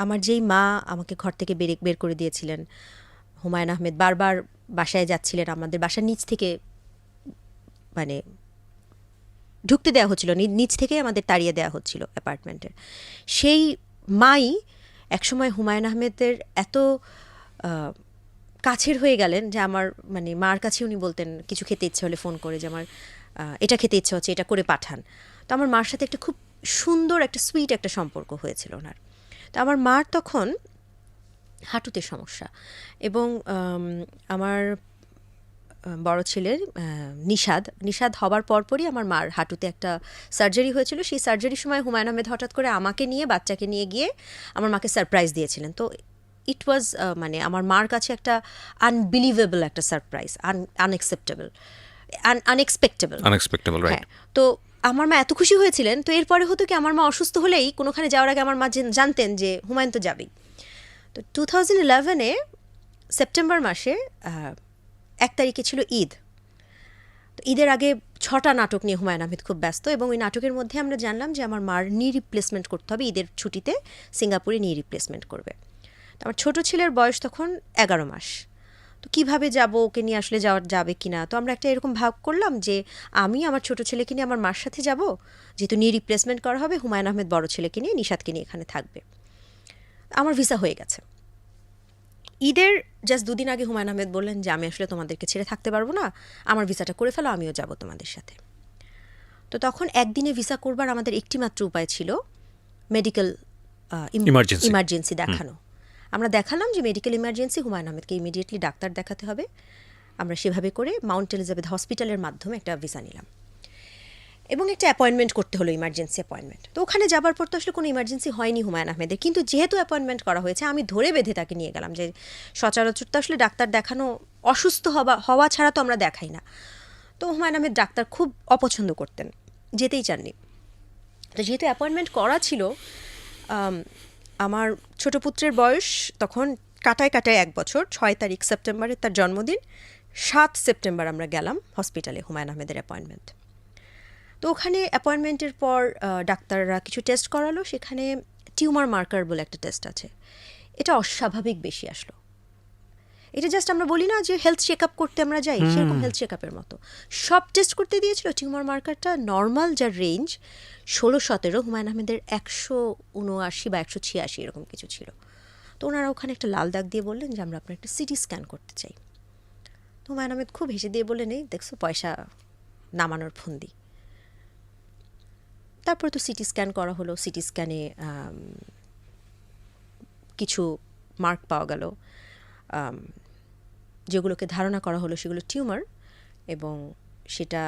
আমার যেই মা আমাকে ঘর থেকে বের করে দিয়েছিলেন, হুমায়ুন আহমেদ বারবার বাসায় যাচ্ছিলেন, আমাদের বাসার নিচ থেকে মানে ঢুকতে দেওয়া হচ্ছিল, নিচ থেকে আমাদের তাড়িয়ে দেওয়া হচ্ছিল অ্যাপার্টমেন্টের। সেই মাই একসময় হুমায়ুন আহমেদের এত কাছের হয়ে গেলেন যে আমার মানে মার কাছে উনি বলতেন কিছু খেতে ইচ্ছে হলে ফোন করে যে আমার এটা খেতে ইচ্ছে হচ্ছে, এটা করে পাঠান। তো আমার মার সাথে একটা খুব সুন্দর একটা সুইট একটা সম্পর্ক হয়েছিল ওনার। তো আমার মার তখন হাঁটুতে সমস্যা, এবং আমার বড় ছেলের নিষাদ হবার পরপরই আমার মার হাঁটুতে একটা সার্জারি হয়েছিল। সেই সার্জারির সময় হুমায়ুন আহমেদ হঠাৎ করে আমাকে নিয়ে, বাচ্চাকে নিয়ে গিয়ে আমার মাকে সারপ্রাইজ দিয়েছিলেন। তো ইট ওয়াজ মানে আমার মার কাছে একটা আনবিলিভেবল একটা সারপ্রাইজ, আনএক্সপেক্টেবল, রাইট। তো আমার মা এত খুশি হয়েছিলেন। তো এরপরে হতো কি, আমার মা অসুস্থ হলেই কোনোখানে যাওয়ার আগে আমার মা জানতেন যে হুমায়ুন তো যাবেই। তো 2011-এ সেপ্টেম্বর মাসে 1 তারিখে ছিল ঈদ। তো ঈদের আগে 6টা নাটক নিয়ে হুমায়ুন আহমেদ খুব ব্যস্ত, এবং ওই নাটকের মধ্যে আমরা জানলাম যে আমার মার নি রিপ্লেসমেন্ট করতে হবে, ঈদের ছুটিতে সিঙ্গাপুরে নি রিপ্লেসমেন্ট করবে। তো আমার ছোটো ছেলের বয়স তখন 11 মাস। তো কীভাবে যাব, ওকে নিয়ে আসলে যাবে কি না। তো আমরা একটা এরকম ভাব করলাম যে আমি আমার ছোটো ছেলেকে নিয়ে আমার মার সাথে যাব, যেহেতু নি রিপ্লেসমেন্ট করা হবে, হুমায়ুন আহমেদ বড় ছেলেকে নিয়ে, নিশাদকে নিয়ে এখানে থাকবে। আমার ভিসা হয়ে গেছে। ঈদের জাস্ট 2 দিন আগে হুমায়ুন আহমেদ বললেন যে আমি আসলে তোমাদেরকে ছেড়ে থাকতে পারবো না, আমার ভিসাটা করে ফেলো, আমিও যাব তোমাদের সাথে। তো তখন একদিনে ভিসা করবার আমাদের একটি মাত্র উপায় ছিল মেডিকেল ইমার্জেন্সি দেখানো। আমরা দেখালাম যে মেডিকেল ইমার্জেন্সি, হুমায়ুন আহমেদকে ইমিডিয়েটলি ডাক্তার দেখাতে হবে। আমরা সেভাবে করে মাউন্ট এলিজাবেথ হসপিটালের মাধ্যমে একটা ভিসা নিলাম, এবং একটা অ্যাপয়েন্টমেন্ট করতে হলো, ইমার্জেন্সি অ্যাপয়েন্টমেন্ট। তো ওখানে যাবার পর তো আসলে কোনো ইমার্জেন্সি হয়নি হুমায়ুন আহমেদের, কিন্তু যেহেতু অ্যাপয়েন্টমেন্ট করা হয়েছে আমি ধরে বেঁধে তাকে নিয়ে গেলাম যে সচরাচর তো আসলে ডাক্তার দেখানো, অসুস্থ হওয়া ছাড়া তো আমরা দেখাই না। তো হুমায়ুন আহমেদ ডাক্তার খুব অপছন্দ করতেন, যেতেই চাননি। তো যেহেতু অ্যাপয়েন্টমেন্ট করা ছিল, আমার ছোট পুত্রের বয়স তখন কাটায় 1 বছর, 6 তারিখ সেপ্টেম্বরে তার জন্মদিন। 7 সেপ্টেম্বর আমরা গেলাম হসপিটালে হুমায়ুন আহমেদের অ্যাপয়েন্টমেন্ট। তো ওখানে অ্যাপয়েন্টমেন্টের পর ডাক্তাররা কিছু টেস্ট করালো, সেখানে টিউমার মার্কার বলে একটা টেস্ট আছে, এটা অস্বাভাবিক বেশি আসলো। এটা জাস্ট আমরা বলি না যে হেলথ চেক আপ করতে আমরা যাই, সেরকম হেলথ চেক আপের মতো সব টেস্ট করতে দিয়েছিল। টিউমার মার্কারটা নর্মাল যার রেঞ্জ 16-17, হুমায়ুন আহমেদের 179 বা 186 এরকম কিছু ছিল। তো ওনারা ওখানে একটা লাল দাগ দিয়ে বললেন যে আমরা আপনার একটা সিটি স্ক্যান করতে চাই। তো হুমায়ুন আহমেদ খুব হেসে দিয়ে বললেন, এই দেখছো পয়সা নামানোর ফন্দি। তারপরে তো সিটি স্ক্যান করা হলো। সিটি স্ক্যানে কিছু মার্ক পাওয়া গেল, যেগুলোকে ধারণা করা হলো সেগুলো টিউমার, এবং সেটা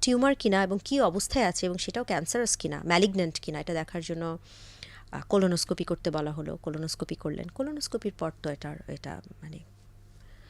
টিউমার কিনা এবং কী অবস্থায় আছে, এবং সেটাও ক্যান্সারাস কিনা, ম্যালিগন্যান্ট কিনা, এটা দেখার জন্য কোলোনোস্কোপি করতে বলা হলো। কোলোনোস্কোপি করলেন। কোলোনোস্কোপির পর তো এটা মানে